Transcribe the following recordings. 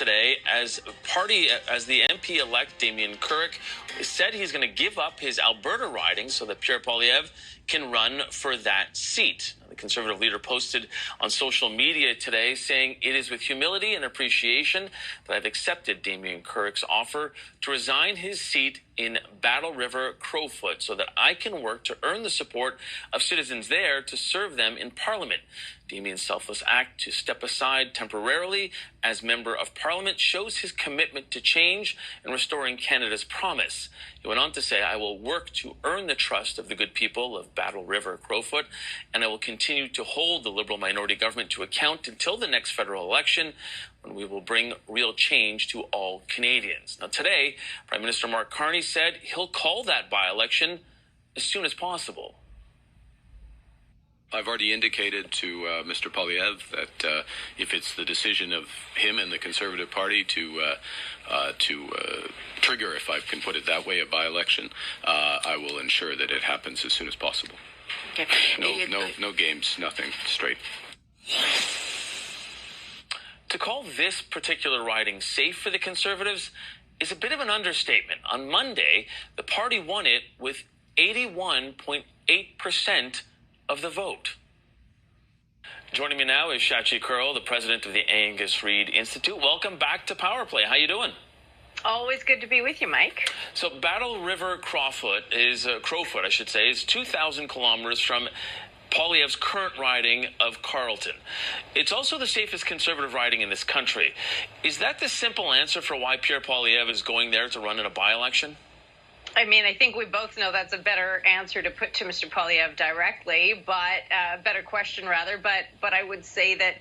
today as the MP-elect Damien Currick said he's going to give up his Alberta riding so that Pierre Poilievre can run for that seat. The Conservative leader posted on social media today saying, "It is with humility and appreciation that I've accepted Damien Currick's offer to resign his seat in Battle River Crowfoot so that I can work to earn the support of citizens there to serve them in Parliament. Damien's selfless act to step aside temporarily as Member of Parliament shows his commitment to change and restoring Canada's promise." He went on to say, "I will work to earn the trust of the good people of Battle River Crowfoot, and I will continue to hold the Liberal minority government to account until the next federal election, when we will bring real change to all Canadians." Now today, Prime Minister Mark Carney said he'll call that by-election as soon as possible. I've already indicated to Mr. Poilievre that if it's the decision of him and the Conservative Party to trigger, if I can put it that way, a by-election, I will ensure that it happens as soon as possible. Okay. No games, nothing, straight. To call this particular riding safe for the Conservatives is a bit of an understatement. On Monday, the party won it with 81.8% of the vote. Joining me now is Shachi Curl, the president of the Angus Reid Institute. Welcome back to Power Play. How you doing? Always good to be with you, Mike. So Battle River Crowfoot is 2,000 kilometers from Poilievre's current riding of Carleton. It's also the safest Conservative riding in this country. Is that the simple answer for why Pierre Poilievre is going there to run in a by-election? I mean, I think we both know that's a better answer to put to Mr. Poilievre directly, but better question rather. But I would say that,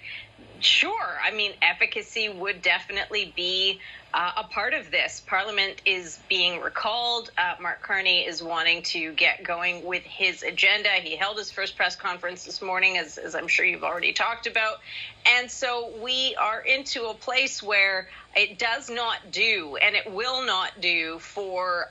sure, I mean, efficacy would definitely be a part of this. Parliament is being recalled. Mark Carney is wanting to get going with his agenda. He held his first press conference this morning, as I'm sure you've already talked about. And so we are into a place where it does not do, and it will not do for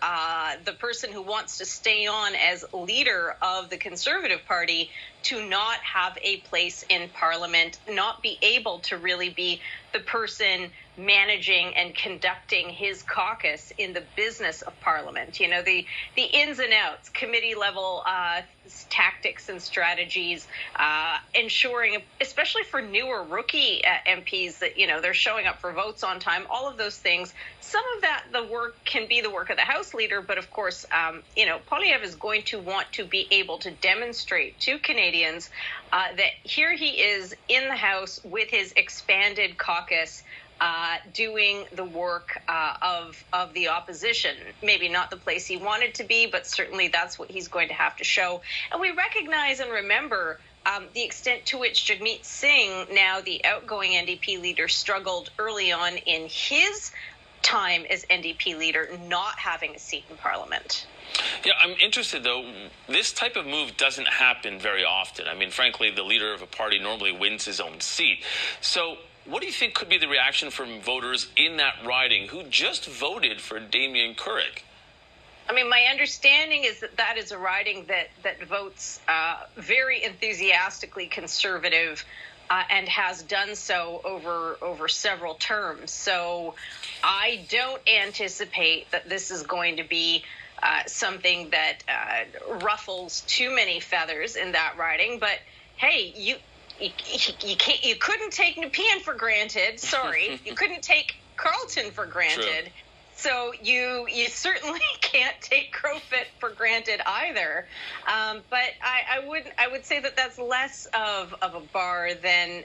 the person who wants to stay on as leader of the Conservative Party to not have a place in Parliament, not be able to really be the person managing and conducting his caucus in the business of Parliament. You know, the ins and outs, committee level tactics and strategies, ensuring, especially for newer rookie MPs, that, you know, they're showing up for votes on time, all of those things. Some of that, the work can be the work of the House leader, but of course, you know, Poilievre is going to want to be able to demonstrate to Canadians that here he is in the House with his expanded caucus, doing the work of the opposition. Maybe not the place he wanted to be, but certainly that's what he's going to have to show. And we recognize and remember the extent to which Jagmeet Singh, now the outgoing NDP leader, struggled early on in his time as NDP leader, not having a seat in Parliament. Yeah, I'm interested, though. This type of move doesn't happen very often. I mean, frankly, the leader of a party normally wins his own seat. So what do you think could be the reaction from voters in that riding who just voted for Damien Currick? I mean, my understanding is that is a riding that votes very enthusiastically Conservative and has done so over several terms. So I don't anticipate that this is going to be something that ruffles too many feathers in that riding. But hey, you couldn't take Nepean for granted. Sorry, you couldn't take Carleton for granted. True. So you certainly can't take Crowfoot for granted either. But I would say that that's less of a bar than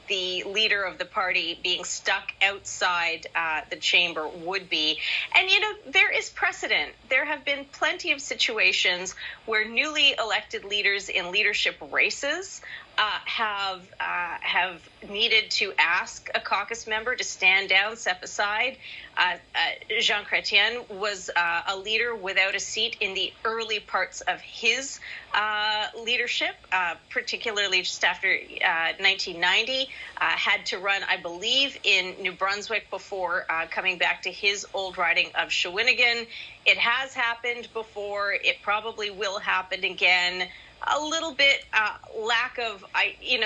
the leader of the party being stuck outside the chamber would be. And you know, there is precedent. There have been plenty of situations where newly elected leaders in leadership races have needed to ask a caucus member to stand down, step aside. Jean Chrétien was a leader without a seat in the early parts of his leadership, particularly just after 1990, had to run, I believe, in New Brunswick before coming back to his old riding of Shawinigan. It has happened before. It probably will happen again. a little bit lack of,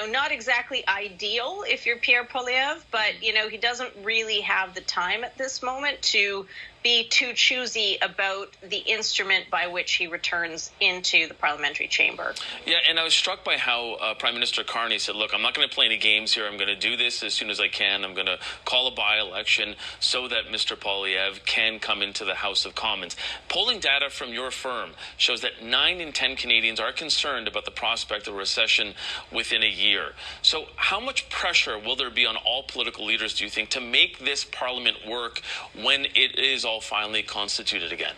not exactly ideal if you're Pierre Poilievre, but, he doesn't really have the time at this moment to be too choosy about the instrument by which he returns into the parliamentary chamber. Yeah, and I was struck by how Prime Minister Carney said, look, I'm not going to play any games here. I'm going to do this as soon as I can. I'm going to call a by-election so that Mr. Poilievre can come into the House of Commons. Polling data from your firm shows that 9 in 10 Canadians are concerned about the prospect of a recession within a year. So how much pressure will there be on all political leaders, do you think, to make this parliament work when it is all finally constituted again?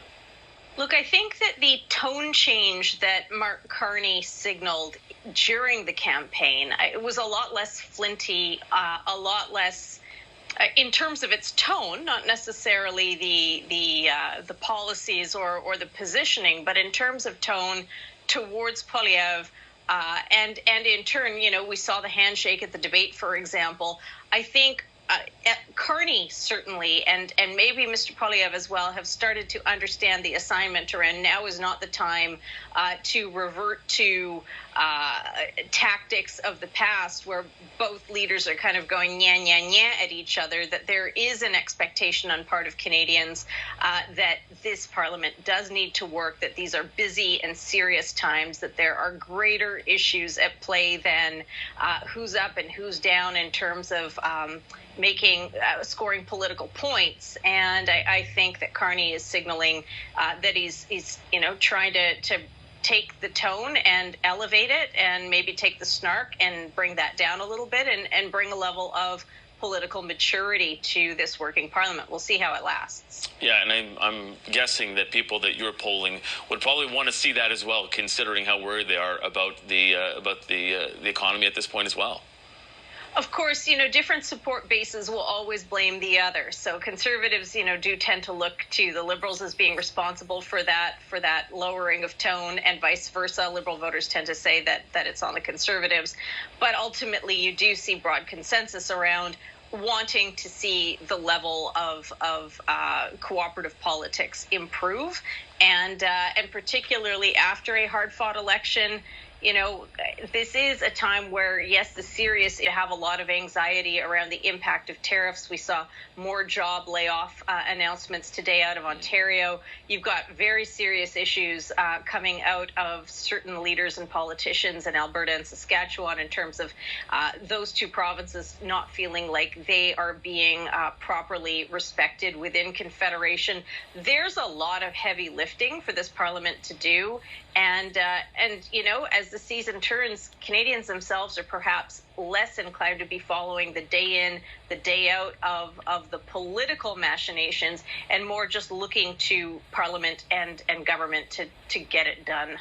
Look, I think that the tone change that Mark Carney signaled during the campaign, it was a lot less flinty, a lot less in terms of its tone, not necessarily the policies or the positioning, but in terms of tone towards Poilievre. And in turn, we saw the handshake at the debate, for example. I think Carney certainly, and maybe Mr. Poilievre as well, have started to understand the assignment around now is not the time to revert to tactics of the past where both leaders are kind of going nya at each other, that there is an expectation on part of Canadians that this parliament does need to work, that these are busy and serious times, that there are greater issues at play than who's up and who's down in terms of scoring political points. And I think that Carney is signaling that he's trying to take the tone and elevate it, and maybe take the snark and bring that down a little bit, and bring a level of political maturity to this working parliament. We'll see how it lasts. Yeah, and I'm guessing that people that you're polling would probably want to see that as well, considering how worried they are about the economy at this point as well. Of course, different support bases will always blame the other. So Conservatives, do tend to look to the Liberals as being responsible for that lowering of tone, and vice versa. Liberal voters tend to say that it's on the Conservatives. But ultimately, you do see broad consensus around wanting to see the level of cooperative politics improve, and particularly after a hard-fought election. This is a time where, yes, you have a lot of anxiety around the impact of tariffs. We saw more job layoff announcements today out of Ontario. You've got very serious issues coming out of certain leaders and politicians in Alberta and Saskatchewan in terms of those two provinces not feeling like they are being properly respected within Confederation. There's a lot of heavy lifting for this parliament to do. And as the season turns, Canadians themselves are perhaps less inclined to be following the day in, the day out of the political machinations, and more just looking to Parliament and government to get it done.